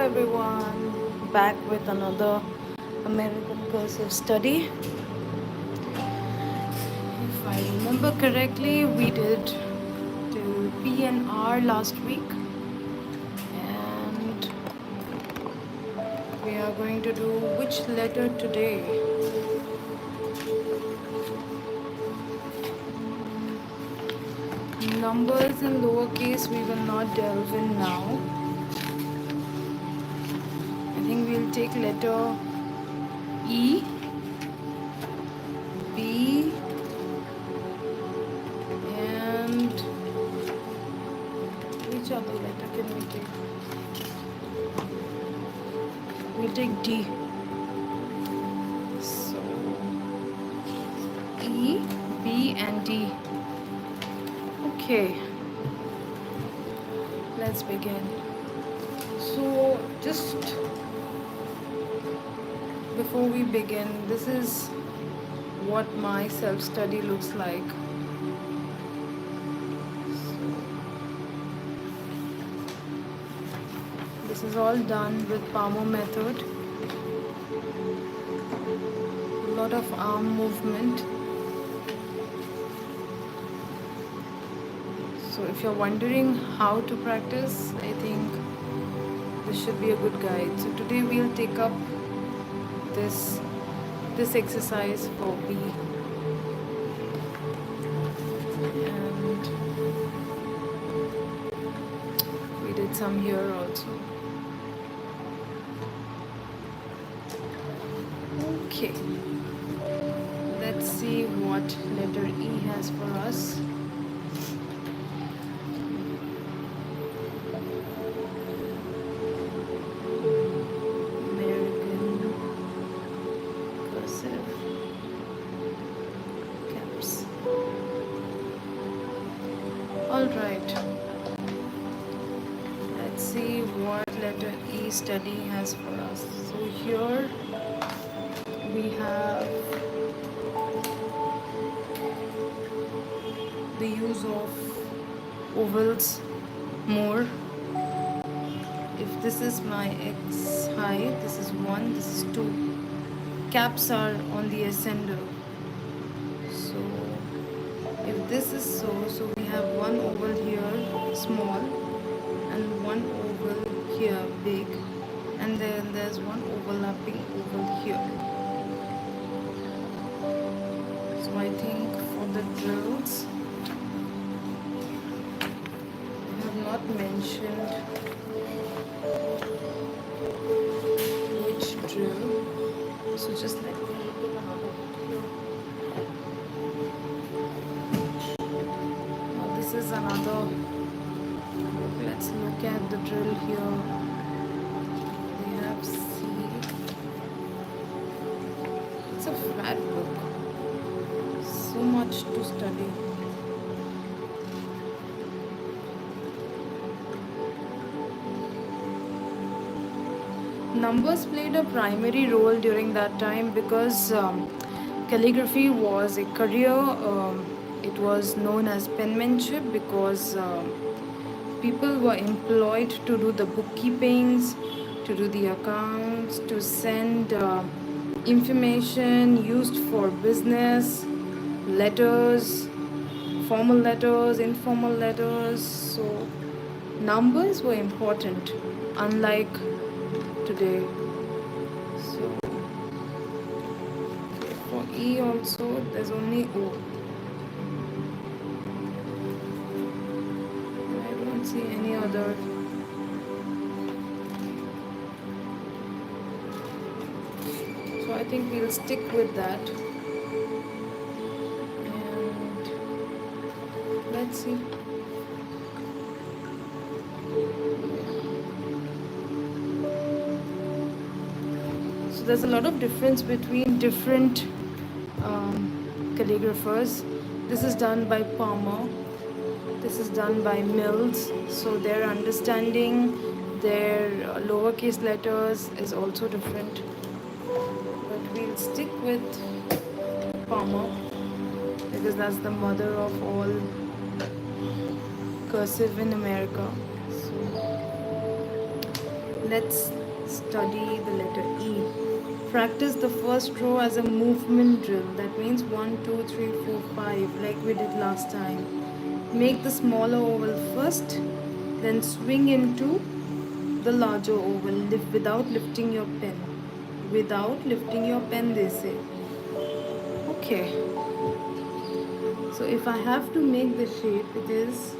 everyone, back with another American cursive study. If I remember correctly, we did do P and R last week, and we are going to do which letter today? Numbers in lowercase we will not delve in now. I think we'll take letter E, B, and which other letter can we take? We'll take D. So E, B, and D. Okay, let's begin. So just before we begin, this is what my self-study looks like. This is all done with Palmer method. A lot of arm movement. So if you're wondering how to practice, I think this should be a good guide. So today we'll take up this exercise for B. And we did some here also. Okay, let's see what letter E has for us. American cursive caps. All right, let's see what letter E study has for us. So here we have the use of ovals more. If this is my X high, this is 1, this is 2. Caps are on the ascender. So if this is so we have one oval here small and one oval here big, and then there's one overlapping oval here. So I think for the drills, I have not mentioned which drill. So just let me look at another video. Now this is another. Let's look at the drill here. We have C. It's a fat book. So much to study. Numbers played a primary role during that time because calligraphy was a career. It was known as penmanship because people were employed to do the bookkeepings, to do the accounts, to send information used for business, letters, formal letters, informal letters. So numbers were important, unlike today. So for E also there's only O. I don't see any other. So I think we'll stick with that. And let's see. There's a lot of difference between different calligraphers. This is done by Palmer. This is done by Mills. So their understanding, their lowercase letters is also different. But we'll stick with Palmer because that's the mother of all cursive in America. So Let's study the letter E. Practice the first row as a movement drill. That means 1, 2, 3, 4, 5, like we did last time. Make the smaller oval first, then swing into the larger oval without lifting your pen. Without lifting your pen, they say. Okay. So if I have to make the shape, it is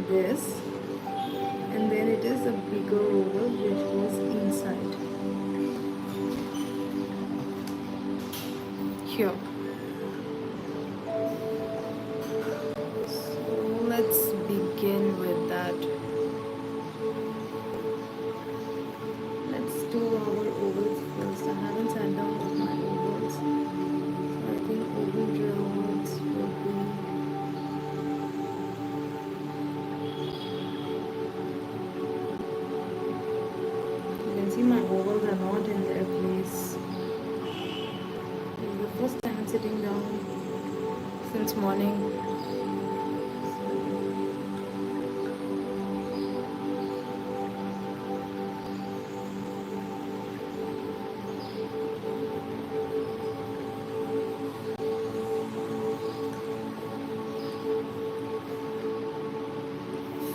this, and then it is a bigger oval which goes inside. Here. So let's begin with that. Let's do our ovals first. I haven't sat down with my ovals. So I think oval drills will be. You can see my ovals are not in their place. This is the first time sitting down since morning.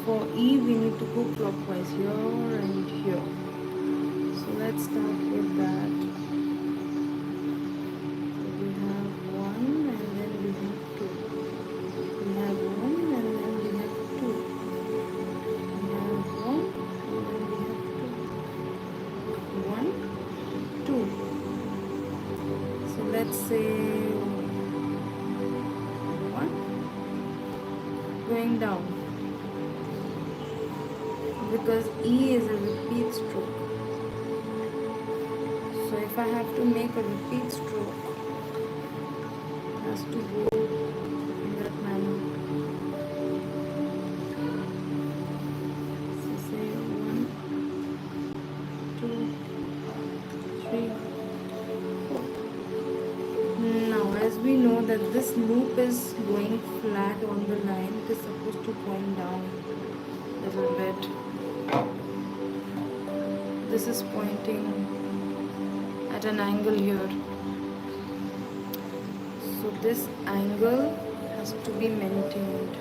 For E, we need to go clockwise here and here. So let's start with that. So we have 1 and then we have 2. We have 1 and then we have 2. We have 1 and then we have 2. 1, 2. So let's say 1 going down, because E is a repeat stroke. So if I have to make a repeat stroke, it has to go in that manner. So say 1, 2, 3, 4. Now as we know that this loop is going flat on the line, it is supposed to point down a little bit. This is pointing at an angle here. So this angle has to be maintained.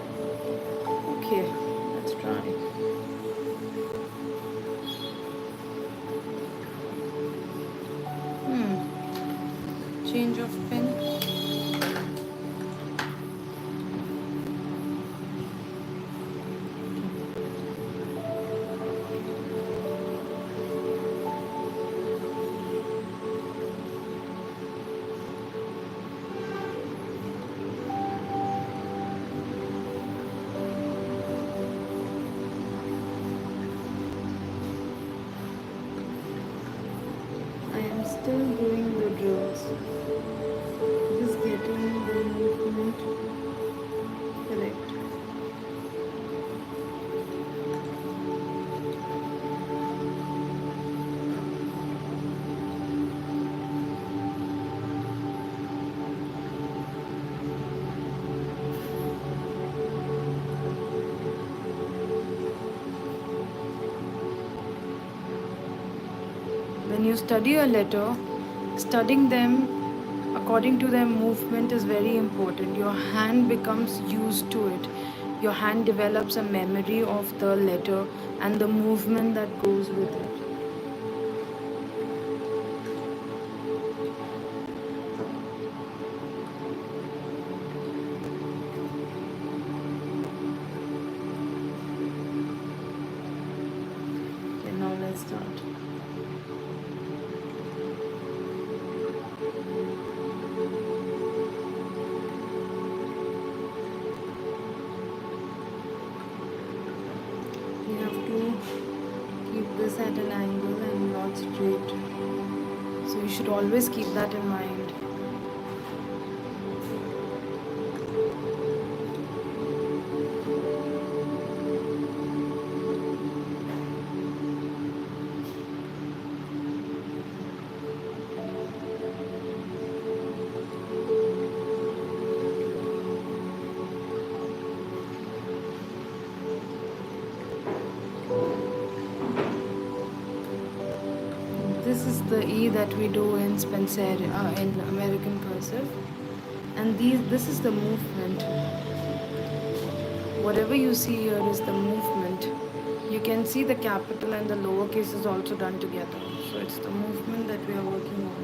Okay, let's try. Change of pen. I am still doing the drills. Just getting the movement correct. When you study a letter, studying them according to their movement is very important. Your hand becomes used to it. Your hand develops a memory of the letter and the movement that goes with it. Okay, now let's start. You have to keep this at an angle and not straight. So you should always keep that in mind. this is the E that we do in Spencer in American Cursive, and this is the movement. Whatever you see here is the movement. You can see the capital and the lowercase is also done together. So it's the movement that we are working on.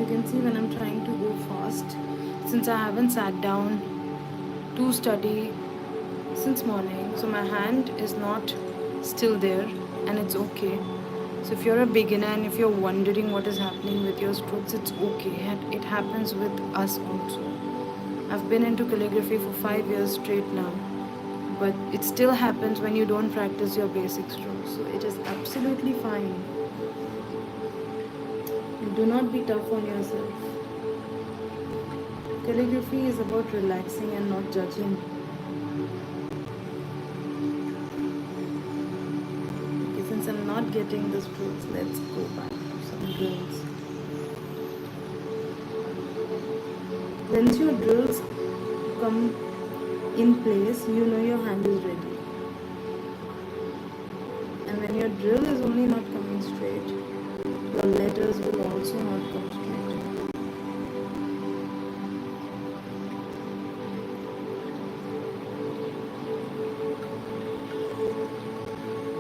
You can see when I'm trying to go fast, since I haven't sat down to study since morning, so my hand is not still there, and it's okay. So if you're a beginner and if you're wondering what is happening with your strokes, it's okay. It happens with us also. I've been into calligraphy for 5 years straight now, but it still happens when you don't practice your basic strokes. So it is absolutely fine. Do not be tough on yourself. Calligraphy is about relaxing and not judging. Okay, since I'm not getting the strokes, let's go back to some drills. Once your drills come in place, you know your hand is ready. And when your drill is only not coming straight, your letters will also not come straight.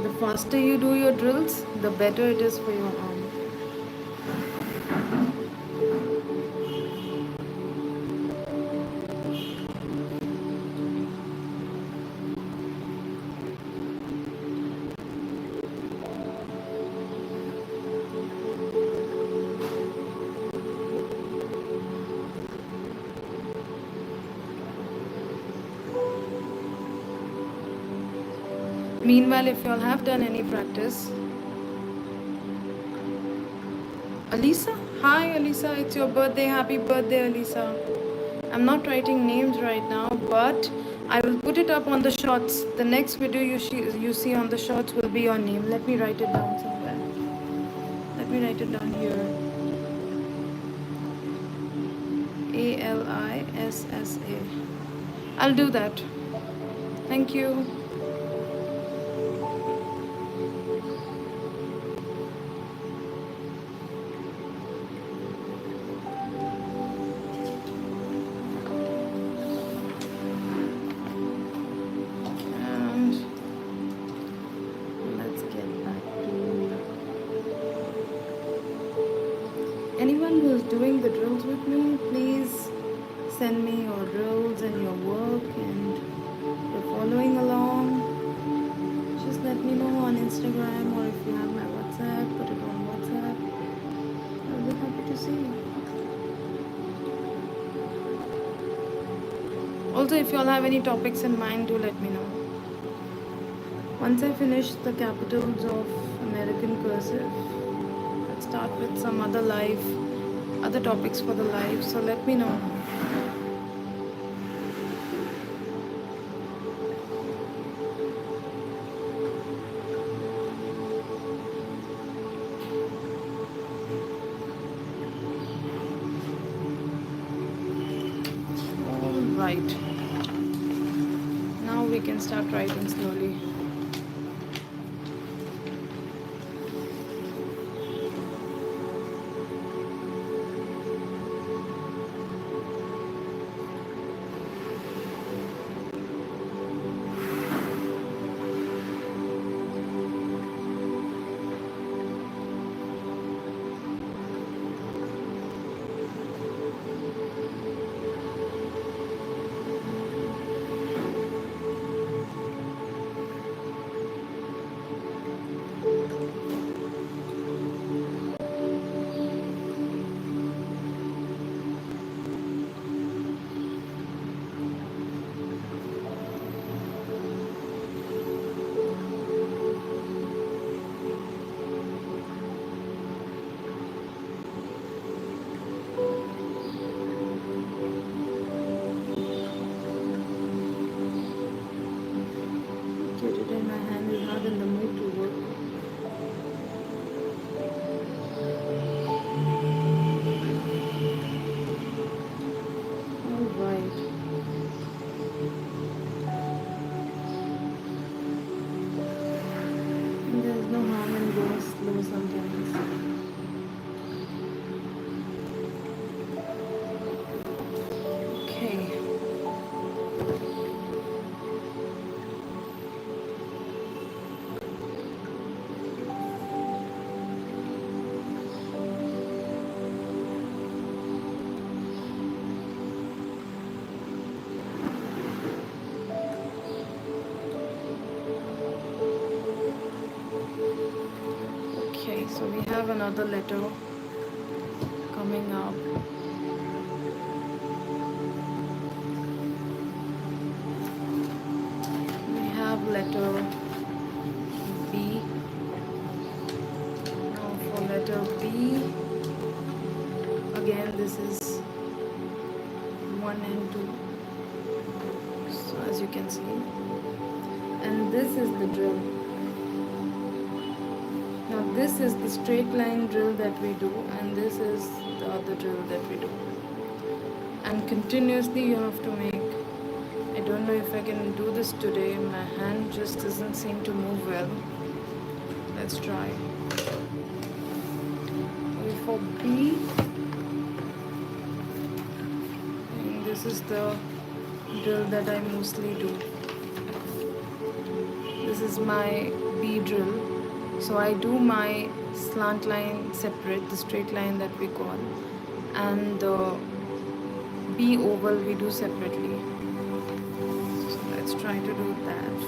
The faster you do your drills, the better it is for your arm. Meanwhile, if you all have done any practice, Alisa? Hi Alisa, it's your birthday. Happy birthday, Alisa. I'm not writing names right now, but I will put it up on the shots. The next video you see on the shots will be your name. Let me write it down somewhere. Let me write it down here. Alissa. I'll do that. Thank you. And let's get back to anyone who's doing the drills with me. Please send me your drills and your work, and you're following along. Just let me know on Instagram, or if you have my WhatsApp, put it on WhatsApp. I'll be happy to see you. Also, if you all have any topics in mind, do let me know. Once I finish the capitals of American Cursive, let's start with some other topics for the live. So let me know. Right. Now we can start writing slowly. Okay, so we have another letter coming up. We have letter B. Now for letter B, again this is 1 and 2. So as you can see, and this is the drill. Now this is the straight line drill that we do, and this is the other drill that we do. And continuously you have to make. I don't know if I can do this today. My hand just doesn't seem to move well. Let's try. Okay, for B, and this is the drill that I mostly do. This is my B drill. So I do my slant line separate, the straight line that we call, and the B oval we do separately. So let's try to do that.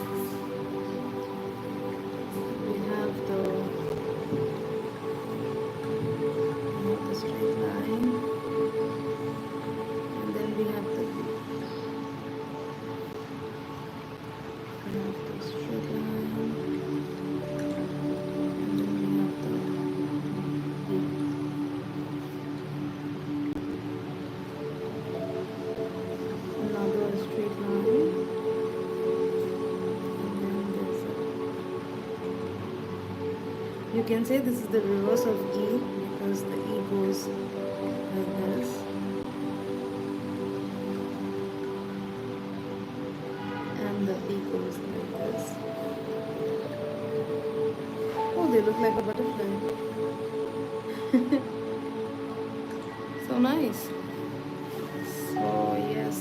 We have the straight line, and then we have the B. We have the straight line, and then we have the B. Another straight line, and then there's a. You can say this is the reverse of E because the E goes like this. And the B goes like this. Oh, they look like a butterfly. So nice. So yes.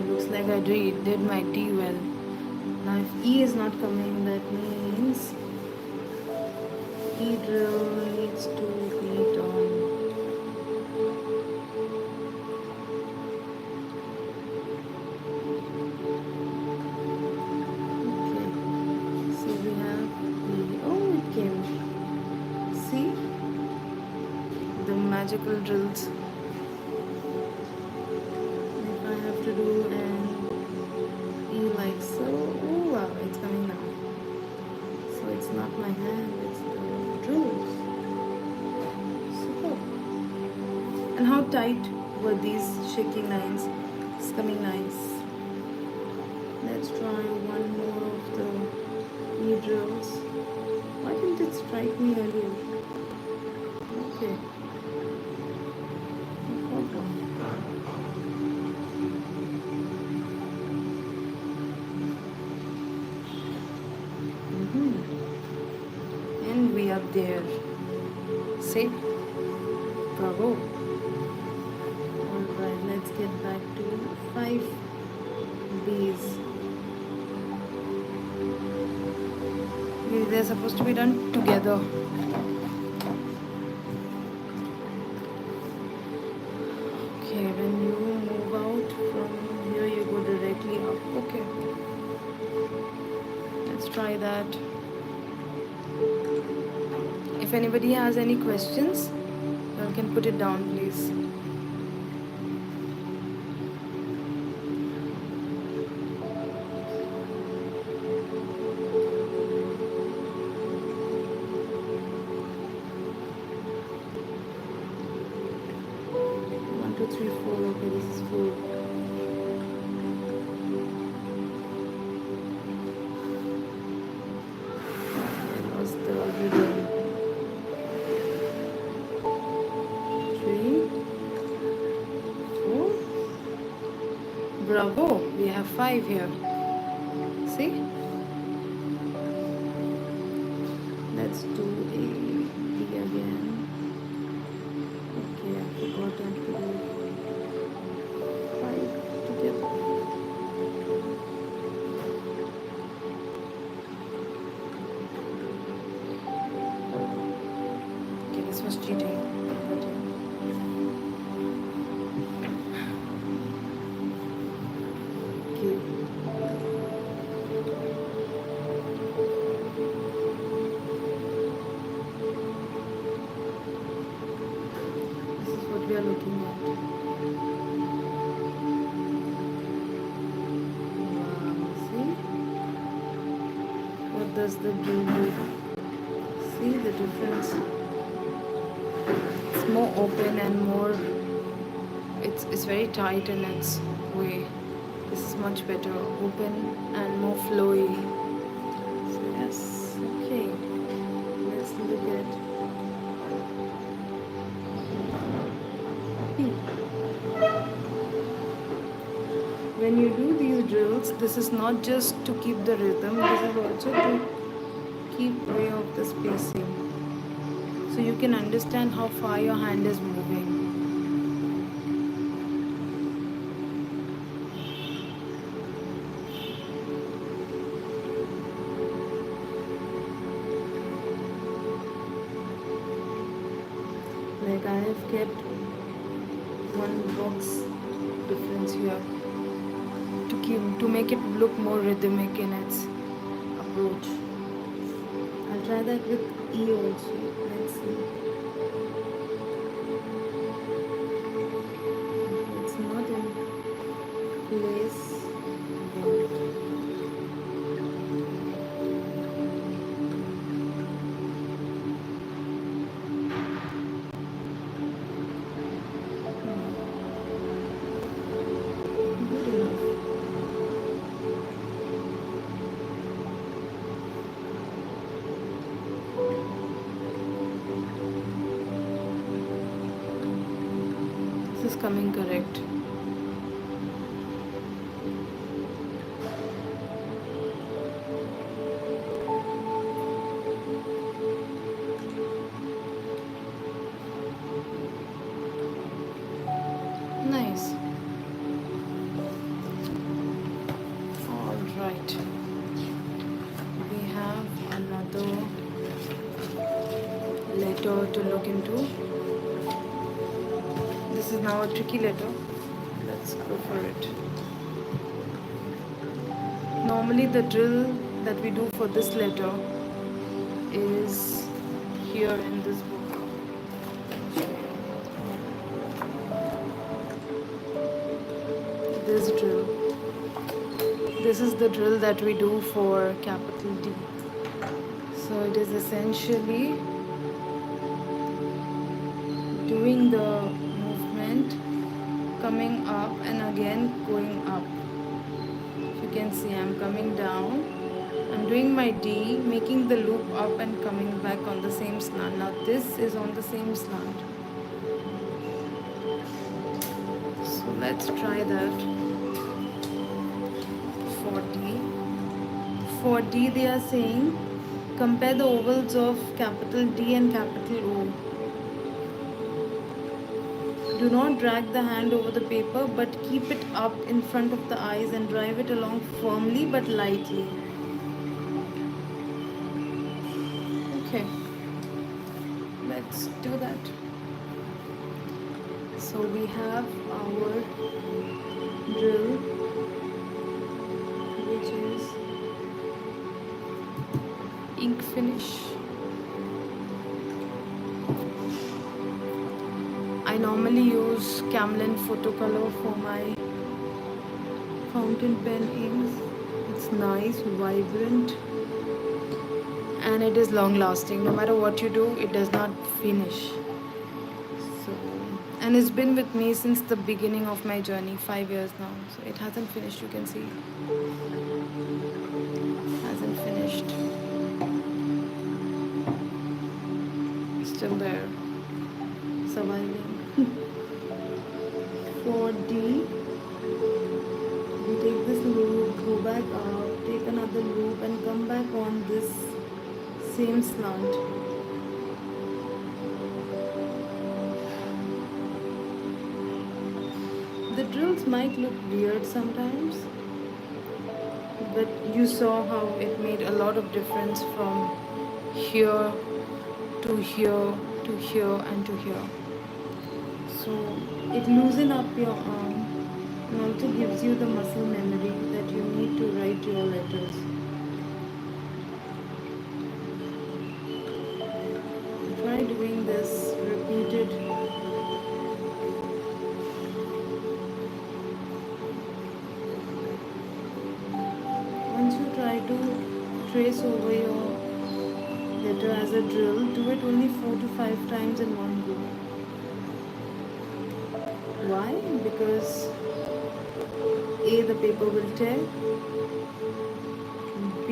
Looks like I did my D well. Now if E is not coming, that means E drill needs to be done. Okay, so we have E. Oh, it came. See? The magical drills. If I have to do an E like so, oh wow, it's coming now. So it's not my hand, it's the drills. Super. And how tight were these shaking lines? It's coming nice. Let's try one more of the E drills. Why didn't it strike me earlier? Okay. No problem. And we are there. See? Bravo. Alright, let's get back to 5 B's. They're supposed to be done together. Okay, when you move out from here, you go directly up. Okay. Let's try that. If anybody has any questions, you can put it down, please. One, two, three, four. Okay, this is 4. That was the rhythm. 3, 4. Bravo! We have 5 here. See? Let's do A, B again. Okay, I forgot to do 5 together. Okay. This is what we are looking at. Wow, see? What does the drill do? See the difference? It's more open and more, it's very tight in its way. This is much better, open and more flowy. So yes, okay. Let's look at. When you do these drills, this is not just to keep the rhythm, this is also to keep way of the spacing. So you can understand how far your hand is moving. Like I have kept one box difference here to make it look more rhythmic in its approach. I'll try that with E also. Let's see. It's not in place. Good enough. This is coming correct. Nice. All right. We have another letter to look into. This is now a tricky letter. Let's go for it. Normally the drill that we do for this letter is here in this book. This drill. This is the drill that we do for capital D. So it is essentially doing the movement, coming up and again going up. If you can see, I'm coming down, I'm doing my D, making the loop up and coming back on the same slant. Now this is on the same slant. So let's try that. For D. For D they are saying compare the ovals of capital D and capital O. Do not drag the hand over the paper but keep it up in front of the eyes and drive it along firmly but lightly. Okay, let's do that. So we have our drill, which is ink finish. I normally use Camlin Photocolor for my fountain pen inks. It's nice, vibrant, and it is long lasting. No matter what you do, it does not finish. So, and it's been with me since the beginning of my journey, 5 years now. So it hasn't finished, you can see. Hasn't finished. Still there. Surviving. For D, we take this loop, go back up, take another loop and come back on this same slant. The drills might look weird sometimes, but you saw how it made a lot of difference from here to here to here and to here. So it loosens up your arm and also gives you the muscle memory that try to trace over your letter as a drill, do it only 4 to 5 times in one go. Why? Because A, the paper will tear. B,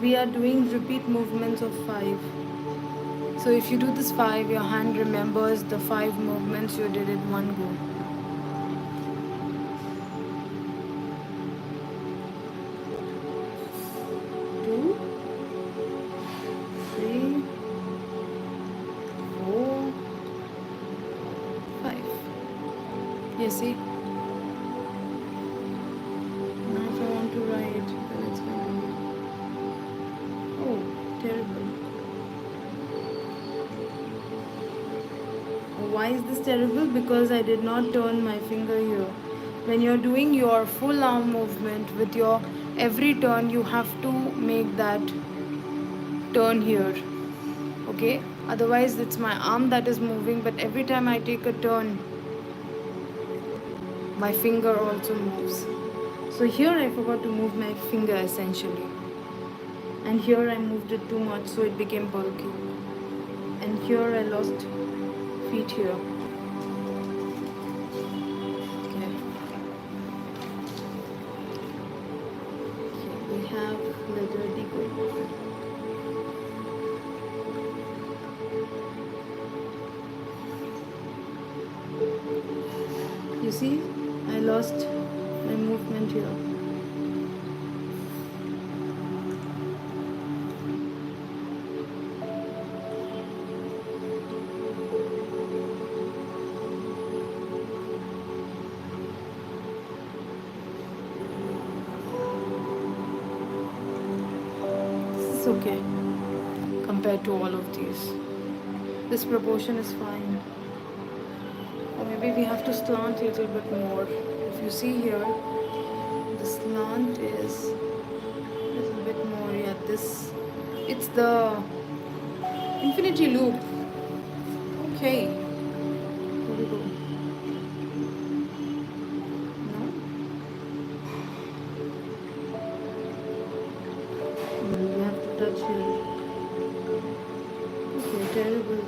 we are doing repeat movements of 5. So if you do this 5, your hand remembers the 5 movements you did in one go. 2, 3, 4, 5. You see? Now if I want to write, then it's going to be, oh, terrible. Why is this terrible? Because I did not turn my finger here. When you're doing your full arm movement with your every turn, you have to make that turn here. Okay? Otherwise, it's my arm that is moving, but every time I take a turn, my finger also moves. So here I forgot to move my finger essentially. And here I moved it too much, so it became bulky. And here I lost feet here. Okay. Here we have letter D going. You see, I lost my movement here. This is okay compared to all of these. This proportion is fine. Or maybe we have to slant a little bit more. If you see here, the slant is a little bit more. Yeah, this, it's the infinity loop. Okay, here we go. No? We have to touch here. Okay, terrible.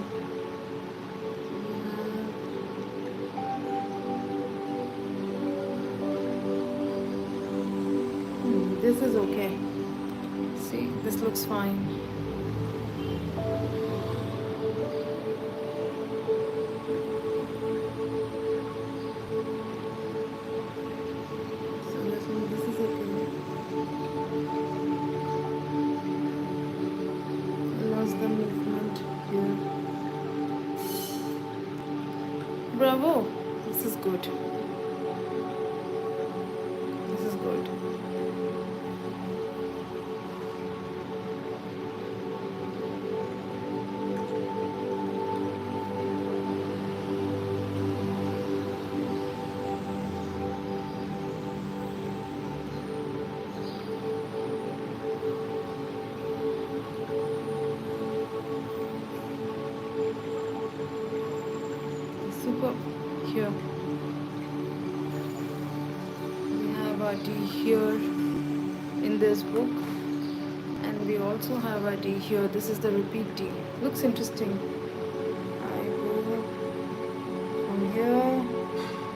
This is okay. See, this looks fine. So this is okay. I lost the movement here. Bravo! This is good. This is good. Super. Here. We have our D here in this book. And we also have our D here. This is the repeat D. Looks interesting. I go from here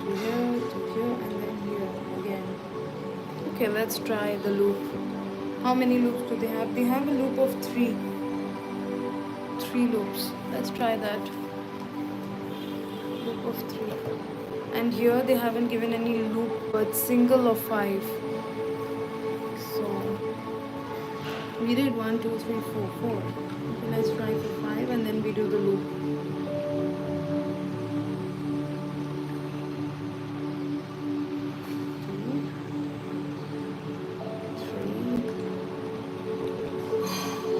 to here to here and then here again. Okay, let's try the loop. How many loops do they have? They have a loop of 3. 3 loops. Let's try that. Loop of 3. And here they haven't given any loop but single of 5. So we did 1, 2, 3, 4, 4. Okay, let's try for 5 and then we do the loop. 2, 3,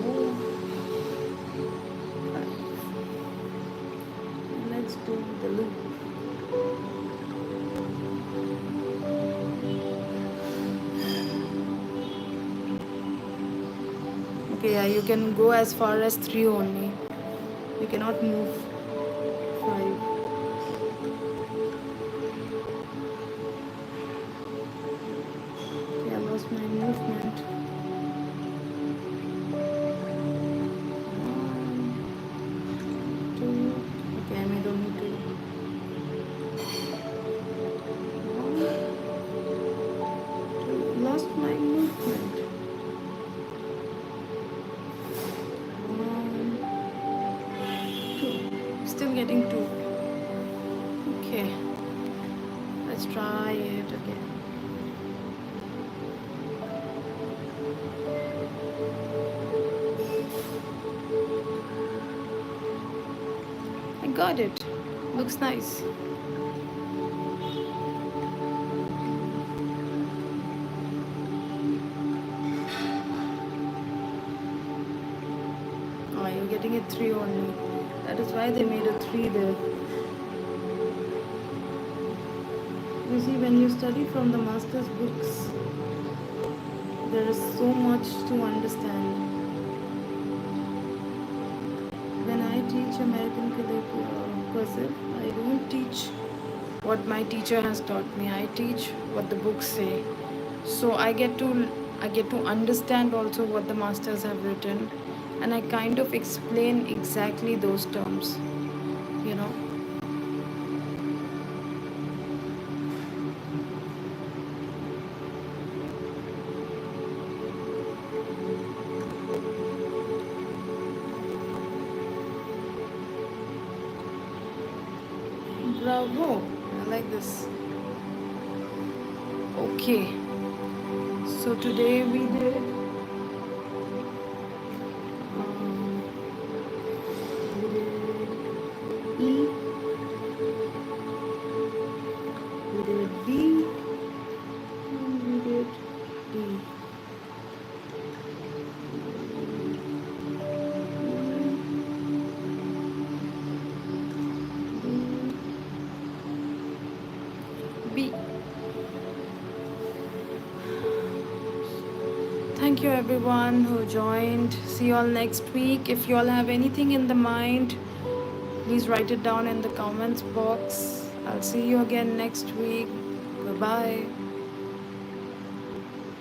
4, 5. And let's do the loop. Okay, yeah, you can go as far as 3 only. You cannot move 5. Okay, I lost my movement. getting 2. Okay, let's try it again. I got it. Looks nice. Oh, you're getting a 3 only. That is why they made a 3 there. You see, when you study from the master's books, there is so much to understand. When I teach American cursive, I don't teach what my teacher has taught me. I teach what the books say. So I get to understand also what the masters have written, and I kind of explain exactly those terms, you know. Bravo. I like this. Okay. So today we did E, we did B, and we did D. B. Thank you everyone who joined. See you all next week. If you all have anything in the mind, please write it down in the comments box. I'll see you again next week. Bye bye.